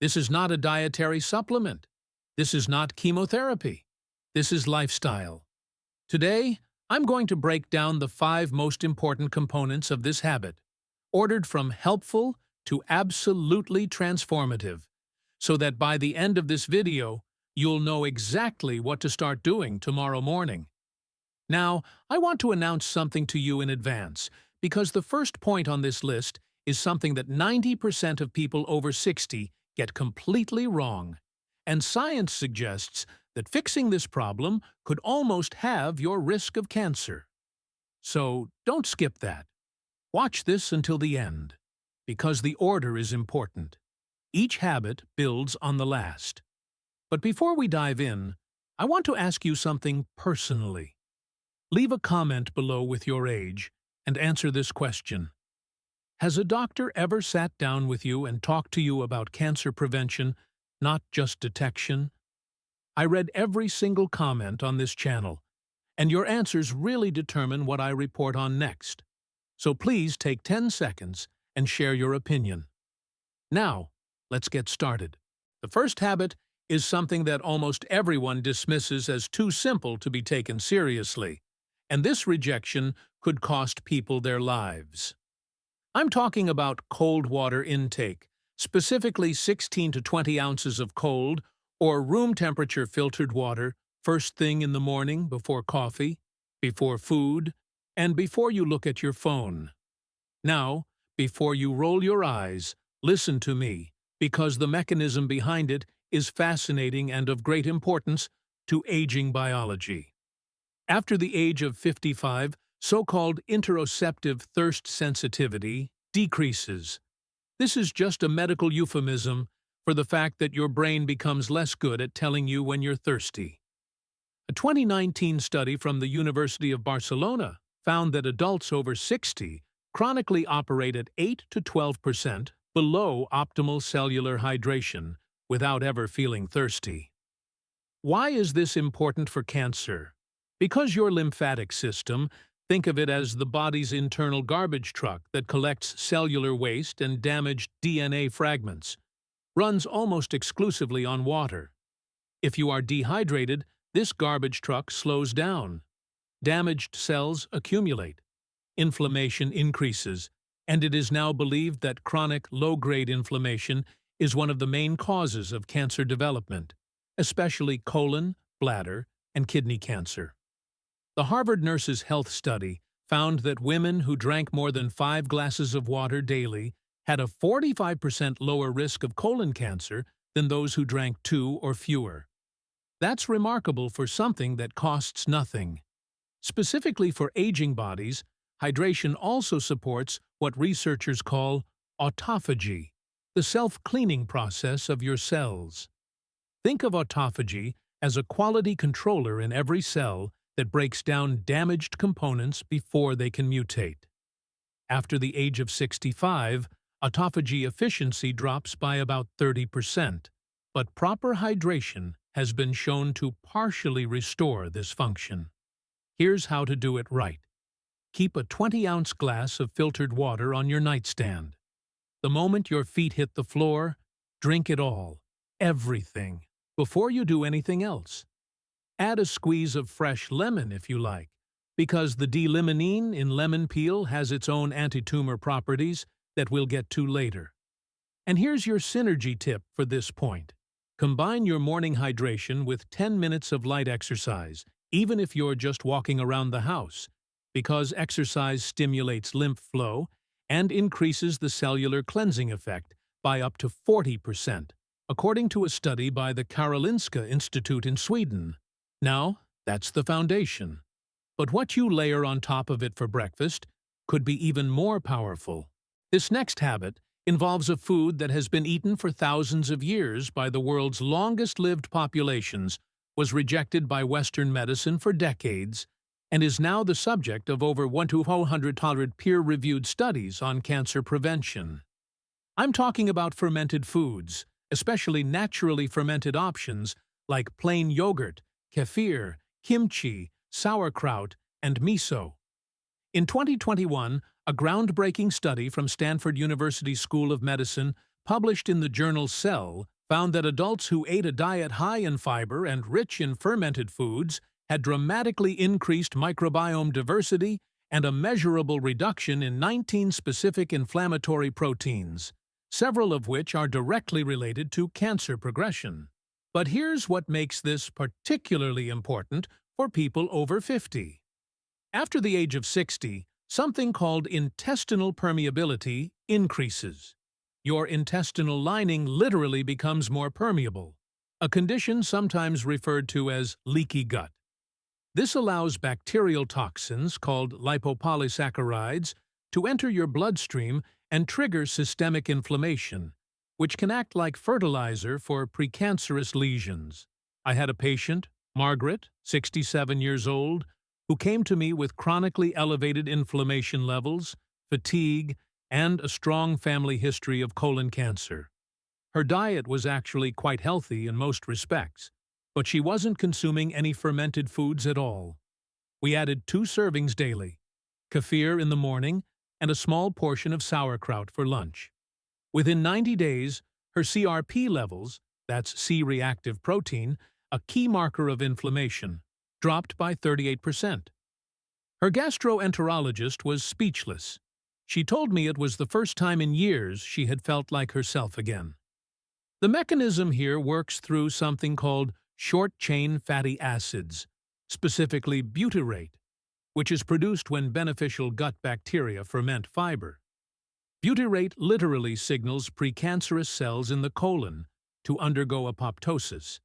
This is not a dietary supplement. This is not chemotherapy. This is lifestyle. Today, I'm going to break down the 5 most important components of this habit, ordered from helpful to absolutely transformative, so that by the end of this video, you'll know exactly what to start doing tomorrow morning. Now, I want to announce something to you in advance, because the first point on this list is something that 90% of people over 60 get completely wrong, and science suggests that fixing this problem could almost halve your risk of cancer. So don't skip that. Watch this until the end, because the order is important. Each habit builds on the last. But before we dive in, I want to ask you something personally. Leave a comment below with your age and answer this question. Has a doctor ever sat down with you and talked to you about cancer prevention, not just detection? I read every single comment on this channel, and your answers really determine what I report on next. So please take 10 seconds and share your opinion. Now, let's get started. The first habit is something that almost everyone dismisses as too simple to be taken seriously, and this rejection could cost people their lives. I'm talking about cold water intake, specifically 16 to 20 ounces of cold or room temperature filtered water first thing in the morning before coffee, before food, and before you look at your phone. Now, before you roll your eyes, listen to me, because the mechanism behind it is fascinating and of great importance to aging biology. After the age of 55, so-called interoceptive thirst sensitivity decreases. This is just a medical euphemism for the fact that your brain becomes less good at telling you when you're thirsty. A 2019 study from the University of Barcelona found that adults over 60 chronically operate at 8 to 12% below optimal cellular hydration without ever feeling thirsty. Why is this important for cancer? Because your lymphatic system, think of it as the body's internal garbage truck that collects cellular waste and damaged DNA fragments, runs almost exclusively on water. If you are dehydrated, this garbage truck slows down. Damaged cells accumulate. Inflammation increases, and it is now believed that chronic low-grade inflammation is one of the main causes of cancer development, especially colon, bladder, and kidney cancer. The Harvard Nurses' Health Study found that women who drank more than 5 glasses of water daily had a 45% lower risk of colon cancer than those who drank 2 or fewer. That's remarkable for something that costs nothing. Specifically for aging bodies, hydration also supports what researchers call autophagy, the self-cleaning process of your cells. Think of autophagy as a quality controller in every cell that breaks down damaged components before they can mutate. After the age of 65, autophagy efficiency drops by about 30%, but proper hydration has been shown to partially restore this function. Here's how to do it right. Keep a 20-ounce glass of filtered water on your nightstand. The moment your feet hit the floor, drink it all, everything, before you do anything else. Add a squeeze of fresh lemon if you like, because the D-limonene in lemon peel has its own anti-tumor properties that we'll get to later. And here's your synergy tip for this point. Combine your morning hydration with 10 minutes of light exercise, even if you're just walking around the house, because exercise stimulates lymph flow and increases the cellular cleansing effect by up to 40%, according to a study by the Karolinska Institute in Sweden. Now, that's the foundation. But what you layer on top of it for breakfast could be even more powerful. This next habit involves a food that has been eaten for thousands of years by the world's longest-lived populations, was rejected by Western medicine for decades, and is now the subject of over 100 peer-reviewed studies on cancer prevention. I'm talking about fermented foods, especially naturally fermented options like plain yogurt, kefir, kimchi, sauerkraut, and miso. In 2021, a groundbreaking study from Stanford University School of Medicine, published in the journal Cell, found that adults who ate a diet high in fiber and rich in fermented foods had dramatically increased microbiome diversity and a measurable reduction in 19 specific inflammatory proteins, several of which are directly related to cancer progression. But here's what makes this particularly important for people over 50. After the age of 60, something called intestinal permeability increases. Your intestinal lining literally becomes more permeable, a condition sometimes referred to as leaky gut. This allows bacterial toxins called lipopolysaccharides to enter your bloodstream and trigger systemic inflammation, which can act like fertilizer for precancerous lesions. I had a patient, Margaret, 67 years old, who came to me with chronically elevated inflammation levels, fatigue, and a strong family history of colon cancer. Her diet was actually quite healthy in most respects, but she wasn't consuming any fermented foods at all. We added 2 servings daily, kefir in the morning and a small portion of sauerkraut for lunch. Within 90 days, her CRP levels, that's C-reactive protein, a key marker of inflammation, dropped by 38%. Her gastroenterologist was speechless. She told me it was the first time in years she had felt like herself again. The mechanism here works through something called short-chain fatty acids, specifically butyrate, which is produced when beneficial gut bacteria ferment fiber. Butyrate literally signals precancerous cells in the colon to undergo apoptosis.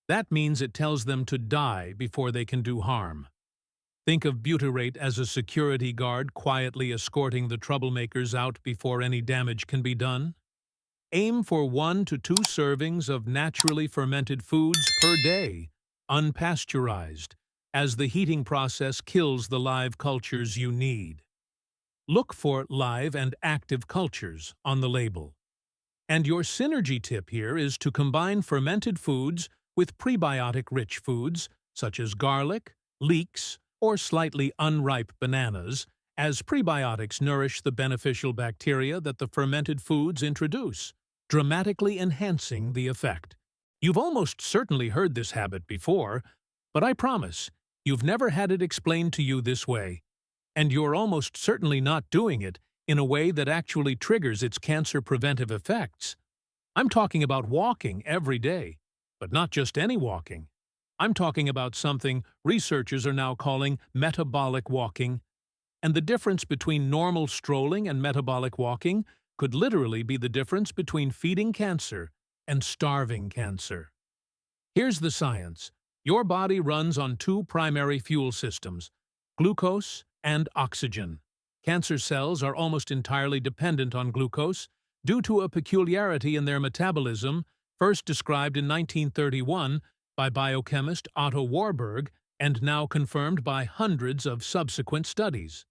That means it tells them to die before they can do harm. Think of butyrate as a security guard quietly escorting the troublemakers out before any damage can be done. Aim for 1 to 2 servings of naturally fermented foods per day, unpasteurized, as the heating process kills the live cultures you need. Look for live and active cultures on the label. And your synergy tip here is to combine fermented foods with prebiotic-rich foods, such as garlic, leeks, or slightly unripe bananas, as prebiotics nourish the beneficial bacteria that the fermented foods introduce, dramatically enhancing the effect. You've almost certainly heard this habit before, but I promise, you've never had it explained to you this way, and you're almost certainly not doing it in a way that actually triggers its cancer-preventive effects. I'm talking about walking every day, but not just any walking. I'm talking about something researchers are now calling metabolic walking, and the difference between normal strolling and metabolic walking could literally be the difference between feeding cancer and starving cancer. Here's the science. Your body runs on 2 primary fuel systems, glucose and oxygen. Cancer cells are almost entirely dependent on glucose due to a peculiarity in their metabolism first described in 1931 by biochemist Otto Warburg and now confirmed by hundreds of subsequent studies.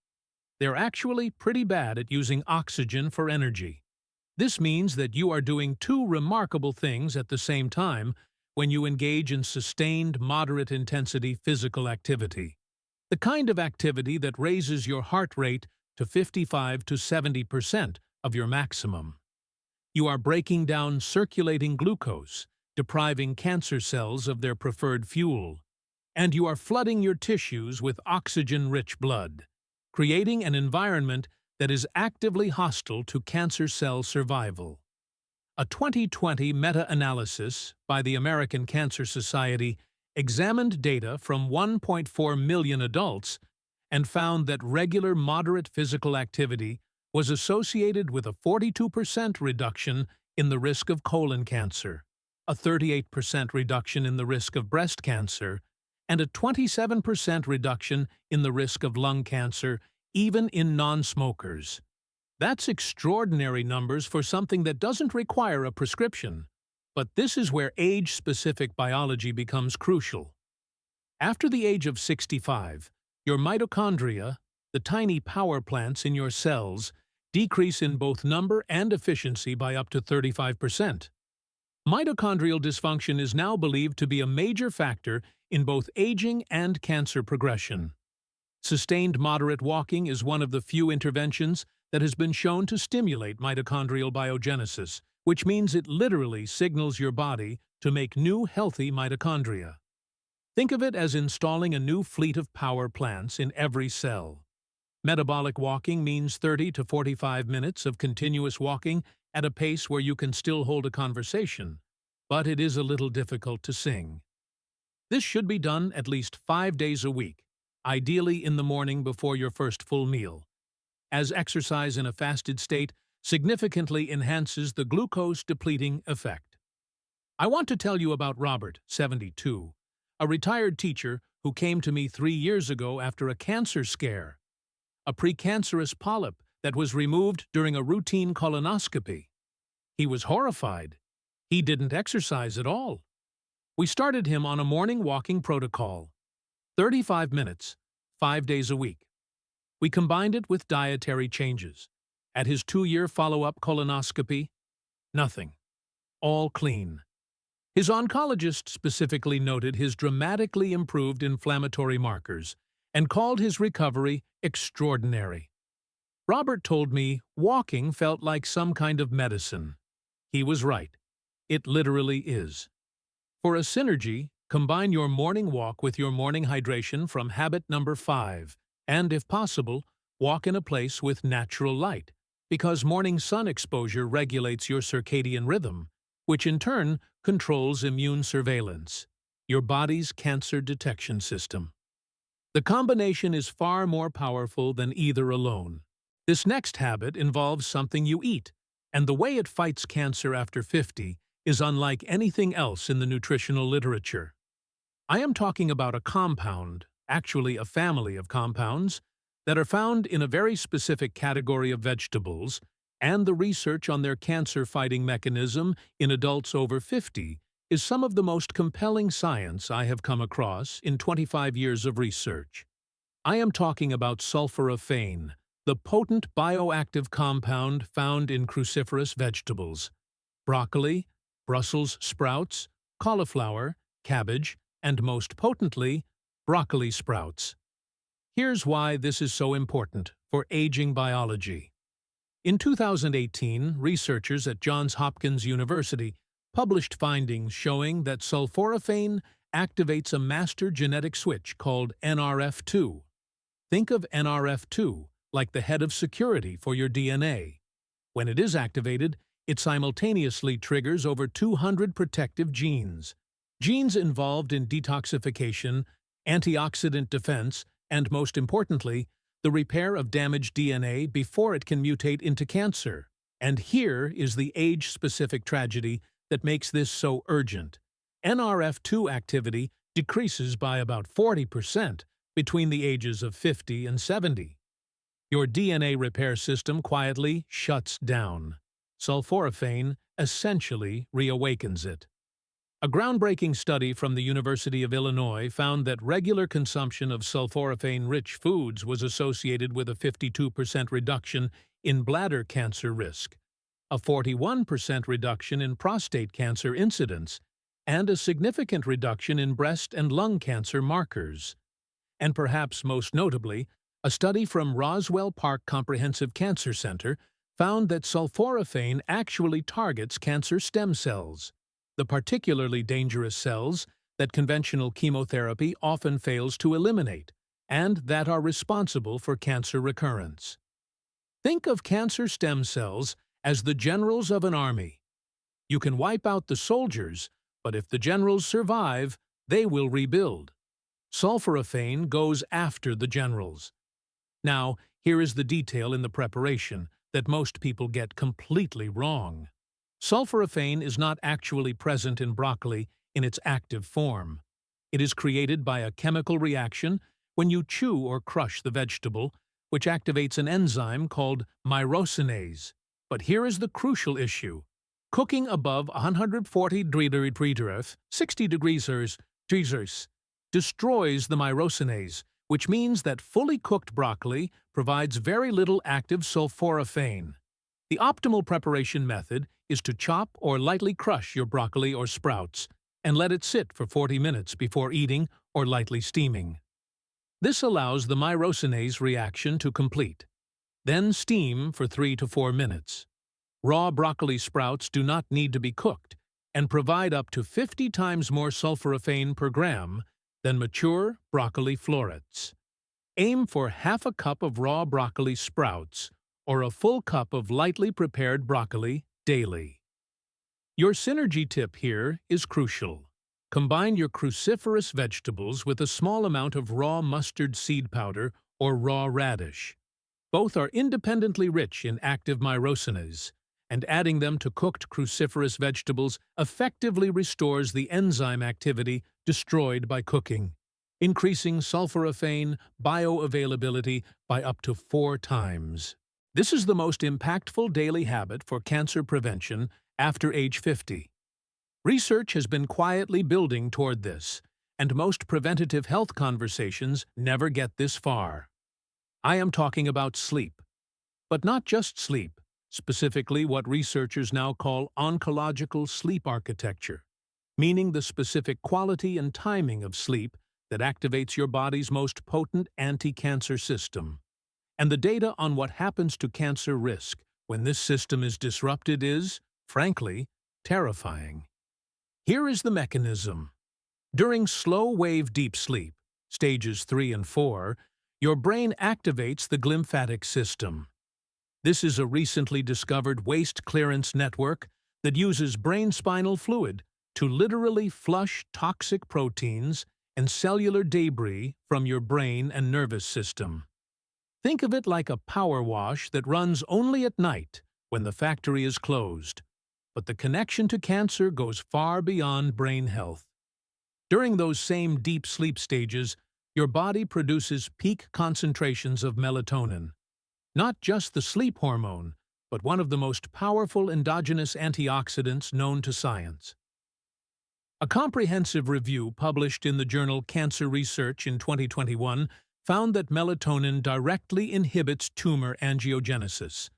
They're actually pretty bad at using oxygen for energy. This means that you are doing 2 remarkable things at the same time when you engage in sustained, moderate-intensity physical activity. The kind of activity that raises your heart rate to 55 to 70% of your maximum. You are breaking down circulating glucose, depriving cancer cells of their preferred fuel, and you are flooding your tissues with oxygen-rich blood, creating an environment that is actively hostile to cancer cell survival. A 2020 meta-analysis by the American Cancer Society examined data from 1.4 million adults and found that regular moderate physical activity was associated with a 42% reduction in the risk of colon cancer, a 38% reduction in the risk of breast cancer, and a 27% reduction in the risk of lung cancer, even in non-smokers. That's extraordinary numbers for something that doesn't require a prescription. But this is where age-specific biology becomes crucial. After the age of 65, your mitochondria, the tiny power plants in your cells, decrease in both number and efficiency by up to 35%. Mitochondrial dysfunction is now believed to be a major factor in both aging and cancer progression. Sustained moderate walking is one of the few interventions that has been shown to stimulate mitochondrial biogenesis, which means it literally signals your body to make new healthy mitochondria. Think of it as installing a new fleet of power plants in every cell. Metabolic walking means 30 to 45 minutes of continuous walking at a pace where you can still hold a conversation, but it is a little difficult to sing. This should be done at least 5 days a week, ideally in the morning before your first full meal, as exercise in a fasted state significantly enhances the glucose-depleting effect. I want to tell you about Robert, 72, a retired teacher who came to me 3 years ago after a cancer scare, a precancerous polyp that was removed during a routine colonoscopy. He was horrified. He didn't exercise at all. We started him on a morning walking protocol, 35 minutes, 5 days a week. We combined it with dietary changes. At his 2-year follow-up colonoscopy, nothing. All clean. His oncologist specifically noted his dramatically improved inflammatory markers and called his recovery extraordinary. Robert told me walking felt like some kind of medicine. He was right. It literally is. For a synergy, combine your morning walk with your morning hydration from habit number 5, and if possible, walk in a place with natural light, because morning sun exposure regulates your circadian rhythm, which in turn controls immune surveillance, your body's cancer detection system. The combination is far more powerful than either alone. This next habit involves something you eat, and the way it fights cancer after 50 is unlike anything else in the nutritional literature. I am talking about a compound, actually a family of compounds, that are found in a very specific category of vegetables, and the research on their cancer-fighting mechanism in adults over 50 is some of the most compelling science I have come across in 25 years of research. I am talking about sulforaphane, the potent bioactive compound found in cruciferous vegetables: broccoli, Brussels sprouts, cauliflower, cabbage, and most potently, broccoli sprouts. Here's why this is so important for aging biology. In 2018, researchers at Johns Hopkins University published findings showing that sulforaphane activates a master genetic switch called NRF2. Think of NRF2 like the head of security for your DNA. When it is activated, it simultaneously triggers over 200 protective genes. Genes involved in detoxification, antioxidant defense, and most importantly, the repair of damaged DNA before it can mutate into cancer. And here is the age-specific tragedy that makes this so urgent. NRF2 activity decreases by about 40% between the ages of 50 and 70. Your DNA repair system quietly shuts down. Sulforaphane essentially reawakens it. A groundbreaking study from the University of Illinois found that regular consumption of sulforaphane-rich foods was associated with a 52% reduction in bladder cancer risk, a 41% reduction in prostate cancer incidence, and a significant reduction in breast and lung cancer markers. And perhaps most notably, a study from Roswell Park Comprehensive Cancer Center found that sulforaphane actually targets cancer stem cells, the particularly dangerous cells that conventional chemotherapy often fails to eliminate, and that are responsible for cancer recurrence. Think of cancer stem cells as the generals of an army. You can wipe out the soldiers, but if the generals survive, they will rebuild. Sulforaphane goes after the generals. Now, here is the detail in the preparation that most people get completely wrong. Sulforaphane is not actually present in broccoli in its active form. It is created by a chemical reaction when you chew or crush the vegetable, which activates an enzyme called myrosinase. But here is the crucial issue. Cooking above 140 degrees 60 degrees Celsius destroys the myrosinase, which means that fully cooked broccoli provides very little active sulforaphane. The optimal preparation method is to chop or lightly crush your broccoli or sprouts and let it sit for 40 minutes before eating or lightly steaming. This allows the myrosinase reaction to complete. Then steam for 3 to 4 minutes. Raw broccoli sprouts do not need to be cooked and provide up to 50 times more sulforaphane per gram than mature broccoli florets. Aim for half a cup of raw broccoli sprouts or a full cup of lightly prepared broccoli daily. Your synergy tip here is crucial. Combine your cruciferous vegetables with a small amount of raw mustard seed powder or raw radish. Both are independently rich in active myrosinase, and adding them to cooked cruciferous vegetables effectively restores the enzyme activity destroyed by cooking, increasing sulforaphane bioavailability by up to 4 times. This is the most impactful daily habit for cancer prevention after age 50. Research has been quietly building toward this, and most preventative health conversations never get this far. I am talking about sleep. But not just sleep, specifically what researchers now call oncological sleep architecture, meaning the specific quality and timing of sleep that activates your body's most potent anti-cancer system. And the data on what happens to cancer risk when this system is disrupted is, frankly, terrifying. Here is the mechanism. During slow-wave deep sleep, stages 3 and 4, your brain activates the glymphatic system. This is a recently discovered waste clearance network that uses brain-spinal fluid to literally flush toxic proteins and cellular debris from your brain and nervous system. Think of it like a power wash that runs only at night when the factory is closed. But the connection to cancer goes far beyond brain health. During those same deep sleep stages, your body produces peak concentrations of melatonin. Not just the sleep hormone, but one of the most powerful endogenous antioxidants known to science. A comprehensive review published in the journal Cancer Research in 2021 found that melatonin directly inhibits tumor angiogenesis.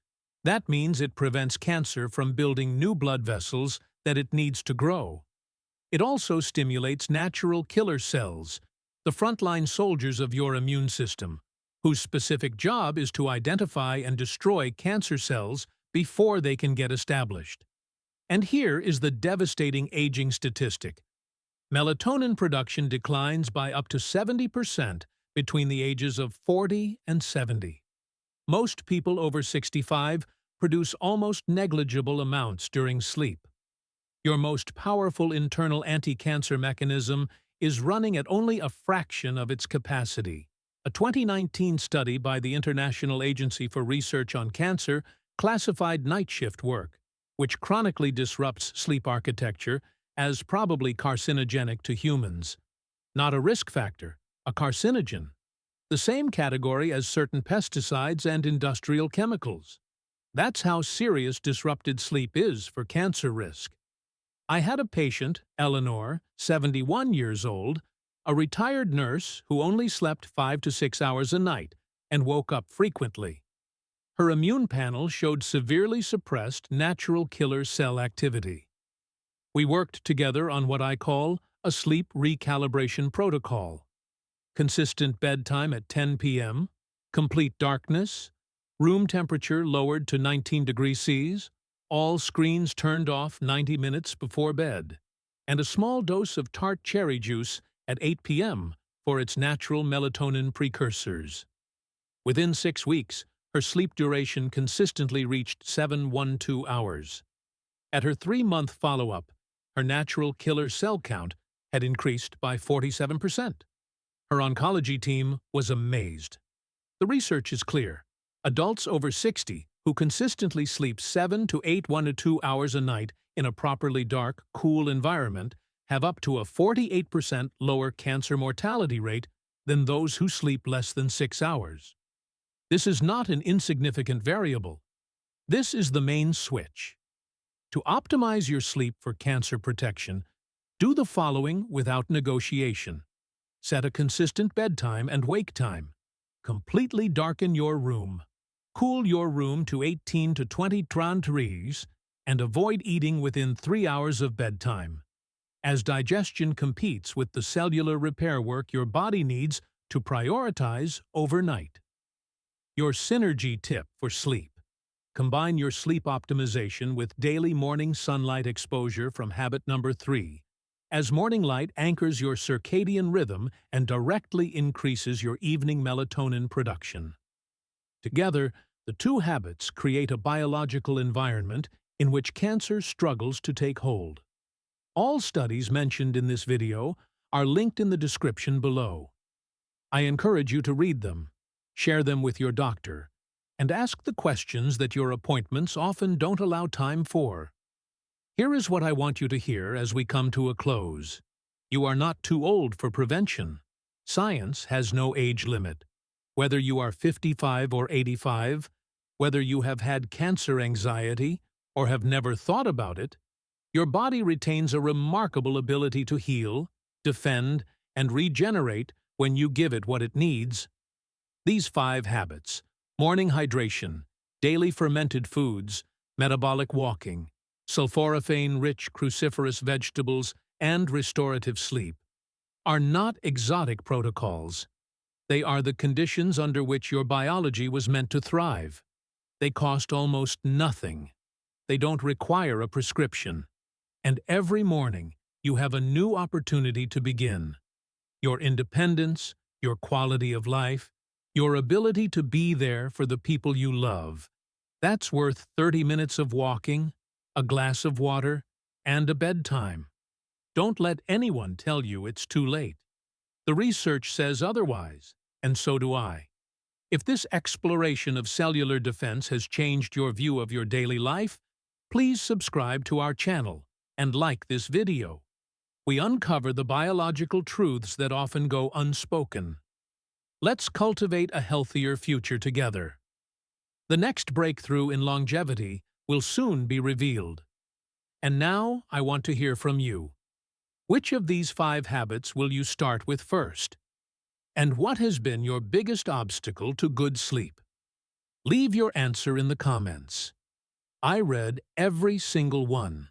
That means it prevents cancer from building new blood vessels that it needs to grow. It also stimulates natural killer cells, the frontline soldiers of your immune system, whose specific job is to identify and destroy cancer cells before they can get established. And here is the devastating aging statistic. Melatonin production declines by up to 70% between the ages of 40 and 70. Most people over 65 produce almost negligible amounts during sleep. Your most powerful internal anti-cancer mechanism is running at only a fraction of its capacity. A 2019 study by the International Agency for Research on Cancer classified night shift work, which chronically disrupts sleep architecture, as probably carcinogenic to humans. Not a risk factor, a carcinogen. The same category as certain pesticides and industrial chemicals. That's how serious disrupted sleep is for cancer risk. I had a patient, Eleanor, 71 years old, a retired nurse who only slept 5 to 6 hours a night and woke up frequently. Her immune panel showed severely suppressed natural killer cell activity. We worked together on what I call a sleep recalibration protocol. Consistent bedtime at 10 p.m., complete darkness, room temperature lowered to 19 degrees Celsius, all screens turned off 90 minutes before bed, and a small dose of tart cherry juice at 8 p.m. for its natural melatonin precursors. Within 6 weeks, her sleep duration consistently reached 712 hours. At her 3-month follow-up, her natural killer cell count had increased by 47%. Her oncology team was amazed. The research is clear. Adults over 60 who consistently sleep 7 to 8 1 to 2 hours a night in a properly dark, cool environment have up to a 48% lower cancer mortality rate than those who sleep less than 6 hours. This is not an insignificant variable. This is the main switch. To optimize your sleep for cancer protection, do the following without negotiation. Set a consistent bedtime and wake time. Completely darken your room. Cool your room to 18 to 20 degrees and avoid eating within 3 hours of bedtime, as digestion competes with the cellular repair work your body needs to prioritize overnight. Your synergy tip for sleep. Combine your sleep optimization with daily morning sunlight exposure from habit number 3, as morning light anchors your circadian rhythm and directly increases your evening melatonin production. Together, the two habits create a biological environment in which cancer struggles to take hold. All studies mentioned in this video are linked in the description below. I encourage you to read them, share them with your doctor, and ask the questions that your appointments often don't allow time for. Here is what I want you to hear as we come to a close. You are not too old for prevention. Science has no age limit. Whether you are 55 or 85, whether you have had cancer anxiety or have never thought about it, your body retains a remarkable ability to heal, defend, and regenerate when you give it what it needs. These 5 habits: morning hydration, daily fermented foods, metabolic walking, sulforaphane-rich cruciferous vegetables, and restorative sleep, are not exotic protocols. They are the conditions under which your biology was meant to thrive. They cost almost nothing. They don't require a prescription. And every morning, you have a new opportunity to begin. Your independence, your quality of life, your ability to be there for the people you love. That's worth 30 minutes of walking, a glass of water, and a bedtime. Don't let anyone tell you it's too late. The research says otherwise, and so do I. If this exploration of cellular defense has changed your view of your daily life, please subscribe to our channel and like this video. We uncover the biological truths that often go unspoken. Let's cultivate a healthier future together. The next breakthrough in longevity will soon be revealed. And now I want to hear from you. Which of these 5 habits will you start with first? And what has been your biggest obstacle to good sleep? Leave your answer in the comments. I read every single one.